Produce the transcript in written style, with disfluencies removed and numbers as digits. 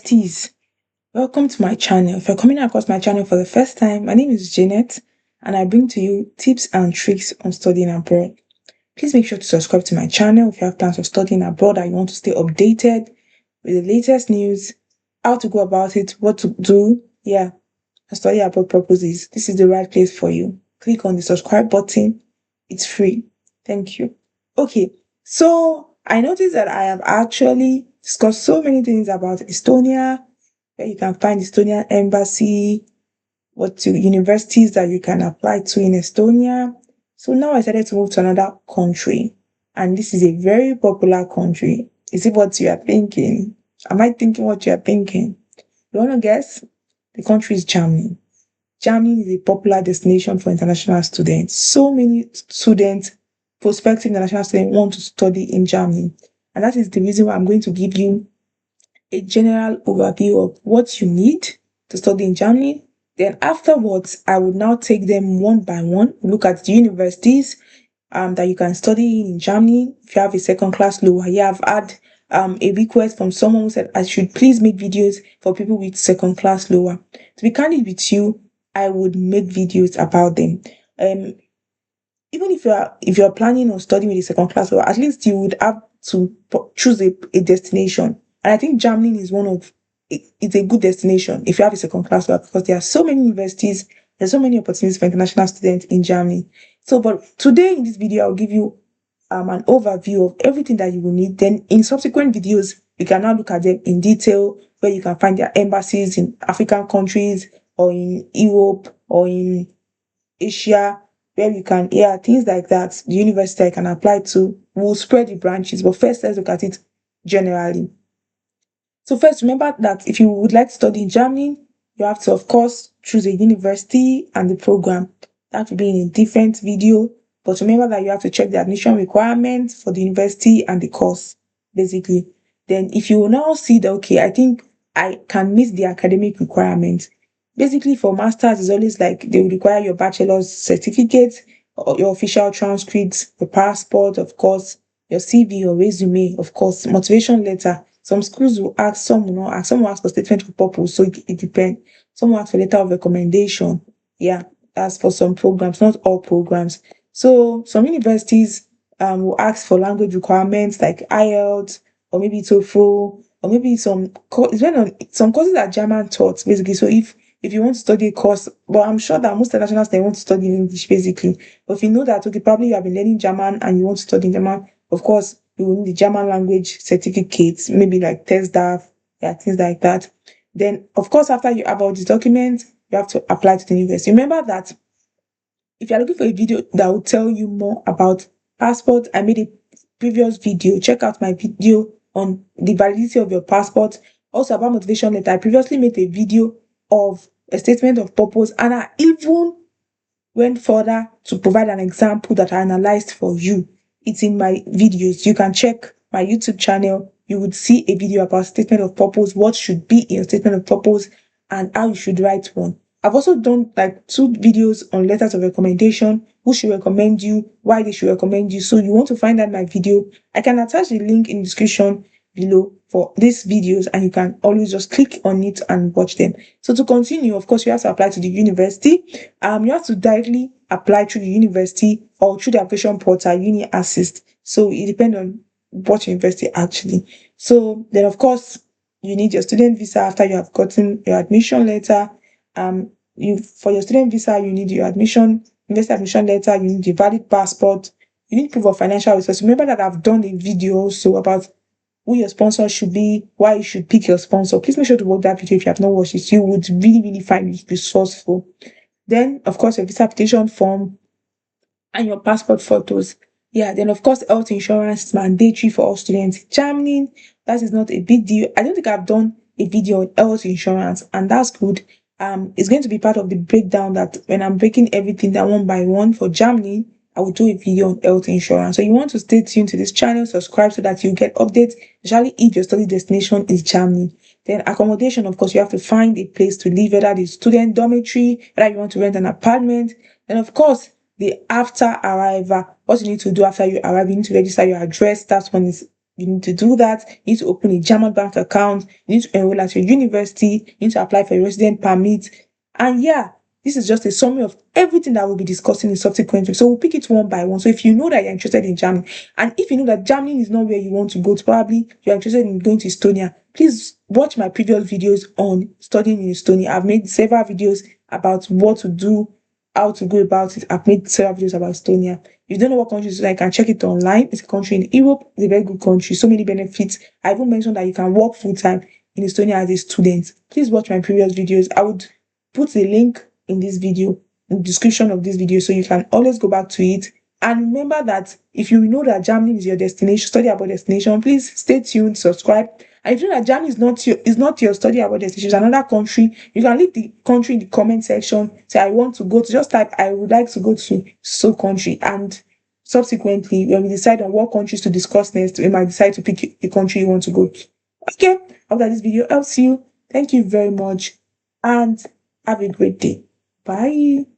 Besties, welcome to my channel. If you're coming across my channel for the first time, my name is Janet and I bring to you tips and tricks on studying abroad. Please make sure to subscribe to my channel if you have plans of studying abroad and you want to stay updated with the latest news, how to go about it, what to do. Yeah, study abroad purposes. This is the right place for you. Click on the subscribe button. It's free. Thank you. Okay, so I noticed that I have actually discussed so many things about Estonia, where you can find Estonian embassy, universities that you can apply to in Estonia. So now I decided to move to another country, and this is a very popular country. Is it what you are thinking? Am I thinking what you are thinking? You want to guess? The country is Germany. Germany is a popular destination for international students. So many students, prospective international students, want to study in Germany. And that is the reason why I'm going to give you a general overview of what you need to study in Germany. Then afterwards, I will now take them one by one, look at the universities that you can study in Germany. If you have a second class lower, yeah, I've had a request from someone who said I should please make videos for people with second class lower. To be candid with you, I would make videos about them. Um, Even if you're planning on studying with a second class lower, at least you would have to choose a destination. And I think Germany is it's a good destination if you have a second class lower because there are so many universities, there's so many opportunities for international students in Germany. So, but today in this video, I'll give you an overview of everything that you will need. Then in subsequent videos, you can now look at them in detail, where you can find their embassies in African countries or in Europe or in Asia, where you can, yeah, things like that. The university I can apply to will spread the branches. But first, let's look at it generally. So first, remember that if you would like to study in Germany, you have to, of course, choose a university and the program. That will be in a different video. But remember that you have to check the admission requirements for the university and the course, basically. Then if you will now see that, okay, I think I can meet the academic requirements. Basically, for masters, it's always like they will require your bachelor's certificate, or your official transcripts, your passport, of course, your CV, your resume, of course, motivation letter. Some schools will ask, some will not ask. Some will ask for statement of purpose, so it depends. Some will ask for letter of recommendation. Yeah, that's for some programs, not all programs. So some universities will ask for language requirements like IELTS or maybe TOEFL or maybe it's when on some courses are German taught basically. So if you want to study a course, but I'm sure that most internationals they want to study in English basically. But if you know that okay, probably you have been learning German and you want to study German, of course you will need the German language certificates, maybe like TESDAF, yeah, things like that. Then of course after you have all these documents, you have to apply to the university. Remember that if you're looking for a video that will tell you more about passport, I made a previous video. Check out my video on the validity of your passport. Also about motivation letter. I previously made a video of a statement of purpose, and I even went further to provide an example that I analyzed for you. It's in my videos. You can check my YouTube channel. You would see a video about statement of purpose, what should be in your statement of purpose, and how you should write one. I've also done like 2 videos on letters of recommendation, who should recommend you, why they should recommend you. So you want to find out my video, I can attach the link in the description below for these videos and you can always just click on it and watch them. So to continue, of course, you have to apply to the university. You have to directly apply through the university or through the application portal, Uni Assist. So it depends on what university actually. So then of course you need your student visa after you have gotten your admission letter. You for your student visa, you need your university admission letter, you need a valid passport, you need proof of financial resources. Remember that I've done a video also about who your sponsor should be, why you should pick your sponsor. Please make sure to watch that video if you have not watched it. You would really, really find it resourceful. Then, of course, your visa application form and your passport photos. Yeah, then of course, health insurance is mandatory for all students in Germany. That is not a big deal. I don't think I've done a video on health insurance, and that's good. It's going to be part of the breakdown that when I'm breaking everything down one by one for Germany, I will do a video on health insurance. So you want to stay tuned to this channel, subscribe so that you get updates, especially if your study destination is Germany. Then accommodation, of course, you have to find a place to live, whether the student dormitory, whether you want to rent an apartment. Then of course, the after arrival, what you need to do after you arrive, you need to register your address. That one is You need to do that. You need to open a German bank account. You need to enroll at your university. You need to apply for a resident permit. And yeah, this is just a summary of everything that we'll be discussing in subsequent weeks. So we'll pick it one by one. So if you know that you're interested in Germany, and if you know that Germany is not where you want to go to, probably you're interested in going to Estonia, please watch my previous videos on studying in Estonia. I've made several videos about what to do, how to go about it. I've made several videos about Estonia. If you don't know what country is like, you can check it online. It's a country in Europe. It's a very good country. So many benefits. I even mentioned that you can work full time in Estonia as a student. Please watch my previous videos. I would put the link in this video, in the description of this video, so you can always go back to it. And remember that if you know that Germany is your destination, study about destination, please stay tuned, subscribe. And if you know that Germany is not your study about destination, it's another country, you can leave the country in the comment section. Say I want to go to, just type I would like to go to so country, and subsequently when we decide on what countries to discuss next, we might decide to pick a country you want to go to. Okay, I hope that this video helps you. Thank you very much and have a great day. Bye.